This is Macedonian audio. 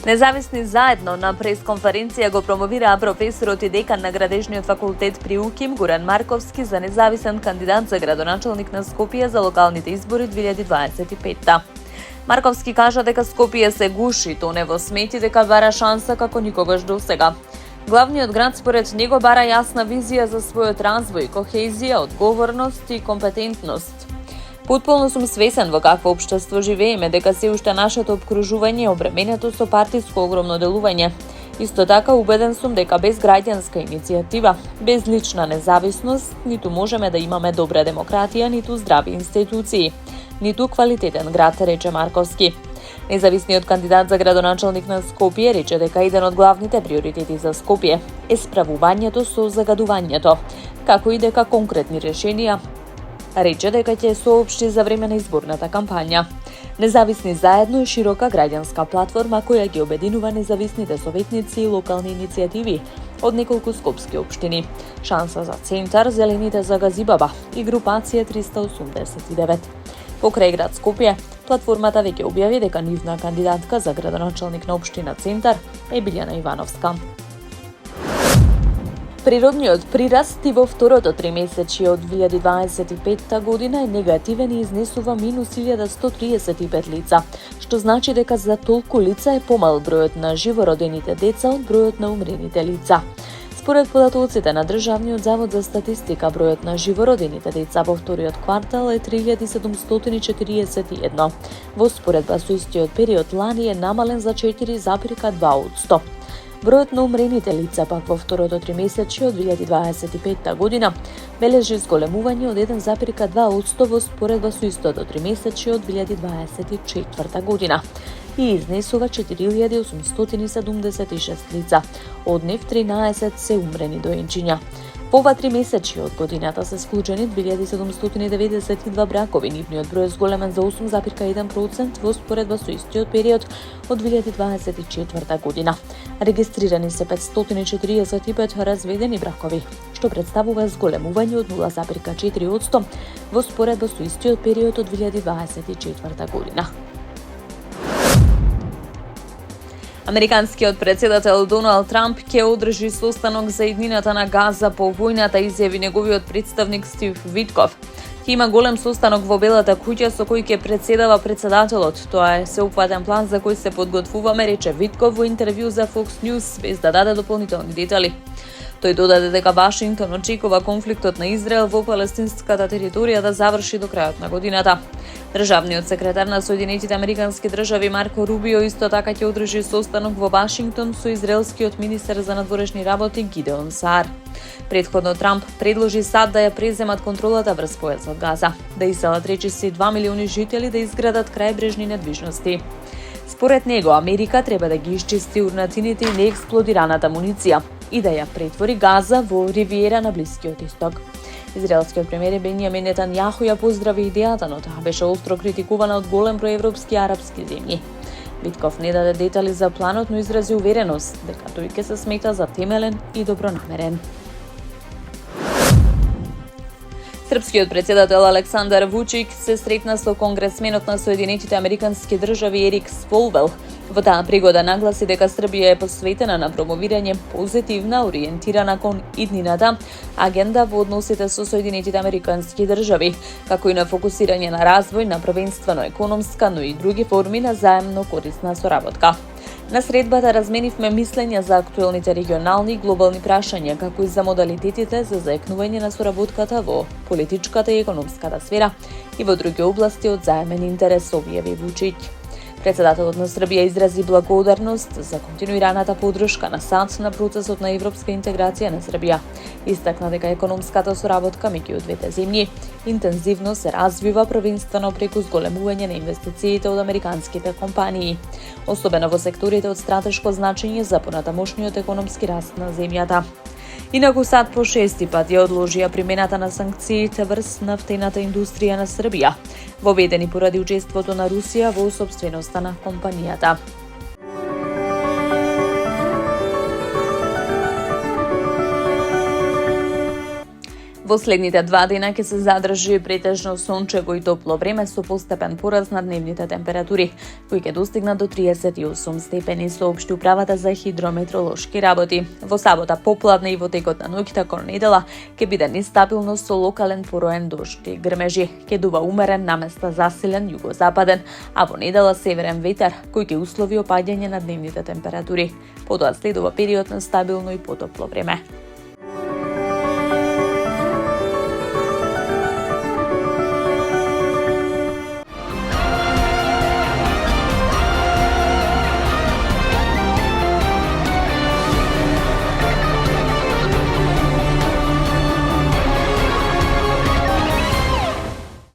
Независни заедно на пресконференција го промовираа професорот и декан на Градежниот факултет при УКИМ Горан Марковски за независен кандидат за градоначалник на Скопје за локалните избори 2025. Марковски кажа дека Скопје се гуши, тоне во смети, дека бара шанса како никогаш досега. Главниот град според него бара јасна визија за својот развој, кохезија, одговорност и компетентност. Потполно сум свесен во какво општество живееме, дека се уште нашето обкружување е обременето со партиско огромно делување. Исто така убеден сум дека без граѓанска иницијатива, без лична независност, ниту можеме да имаме добра демократија, ниту здрави институции, ниту квалитетен град, рече Марковски. Независниот кандидат за градоначалник на Скопје рече дека еден од главните приоритети за Скопје е справувањето со загадувањето, како и дека конкретни решенија рече дека ќе соопшти за време на изборната кампања. Независни заедно е широка граѓанска платформа која ги обединува независните советници и локални иницијативи од неколку скопски општини. Шанса за центар, Зелените за Газибаба и групација 389. Покрај град Скопје, платформата веќе објави дека нивна кандидатка за градоначалник на општина Центар е Билјана Ивановска. Природниот прираст и во второто тримесечје од 2025 година е негативен и изнесува минус 1135 лица, што значи дека за толку лица е помал бројот на живородените деца од бројот на умрените лица. Според податоците на Државниот завод за статистика, бројот на живородените деца во вториот квартал е 3741. Во споредба со истиот период лани е намален за 4,2%. Бројот на умрените лица пак во второто тримесечје од 2025 година бележи зголемување од 1,2% во споредба со истото тримесечје од 2024 година и изнесува 4876 лица, од нив 13 се умрени доенчиња. Во ова тримесечје од годината се склучени 2792 бракови, нивниот број е зголемен за 8,1% во споредба со истиот период од 2024 година. Регистрирани се 545 разведени бракови, што представува зголемување од 0,4% во споредба со истиот период од 2024 година. Американскиот председател Доналд Трамп ќе одржи состанок за иднината на Газа по војната, изјави неговиот представник Стив Витков. Ќе има голем состанок во Белата куќа со кој ќе председава председателот. Тоа е сеопфатен план за кој се подготвуваме, рече Витков во интервју за Fox News, без да даде дополнителни детали. Тој додаде дека Вашингтон очекува конфликтот на Израел во палестинската територија да заврши до крајот на годината. Државниот секретар на Соединетите Американски држави Марко Рубио исто така ќе одржи состанок во Вашингтон со израелскиот министер за надворешни работи Гидеон Саар. Претходно Трамп предложи САД да ја преземат контролата врз појасот Газа, да иселат речиси 2 милиони жители, да изградат крајбрежни недвижности. Според него, Америка треба да ги исчисти урнатините и неексплодираната муниција и да ја претвори Газа во ривиера на Блискиот исток. Израелскиот премиер Бенјамин Нетањаху ја поздрави идејата, но таа беше остро критикувана од голем број европски и арапски земји. Витков не даде детали за планот, но изрази увереност дека тој ќе се смета за темелен и добронамерен. Српскиот председател Александар Вучик се сретна со конгресменот на Соединетите Американски држави Ерик Сполвел. Во таа пригода нагласи дека Србија е посветена на промовирање позитивна, ориентирана кон иднината агенда во односите со Соединетите Американски држави, како и на фокусирање на развој на првенствено економска, но и други форми на заемно корисна соработка. На средбата разменивме мислења за актуелните регионални и глобални прашања, како и за модалитетите за заекнување на соработката во политичката и економската сфера и во други области од заемен интерес, објави Вучич. Председателот на Србија изрази благодарност за континуираната поддршка на САД на процесот на европска интеграција на Србија. Истакна дека економската соработка меѓу двете земји интензивно се развива првенствено преку зголемување на инвестициите од американските компании, особено во секторите од стратешко значење за понатамошниот економски раст на земјата. Инаку САД по 6 пат ја одложија примената на санкциите врз нафтената индустрија на Србија, воведени поради учеството на Русија во сопственоста на компанијата. Во следните 2 дена ќе се задржи претежно сончево и топло време со постепен пораз на дневните температури, кои ќе достигнат до 38 степени, соопшти управата за хидрометролошки работи. Во сабота попладне и во текот на ноќта кон недела ќе биде нестабилно со локален пороен дожд и грмежи. Ќе дува умерен, наместа засилен југозападен, а во недела северен ветер, кој ќе услови опаѓање на дневните температури. Потоа следува период на стабилно и потопло време.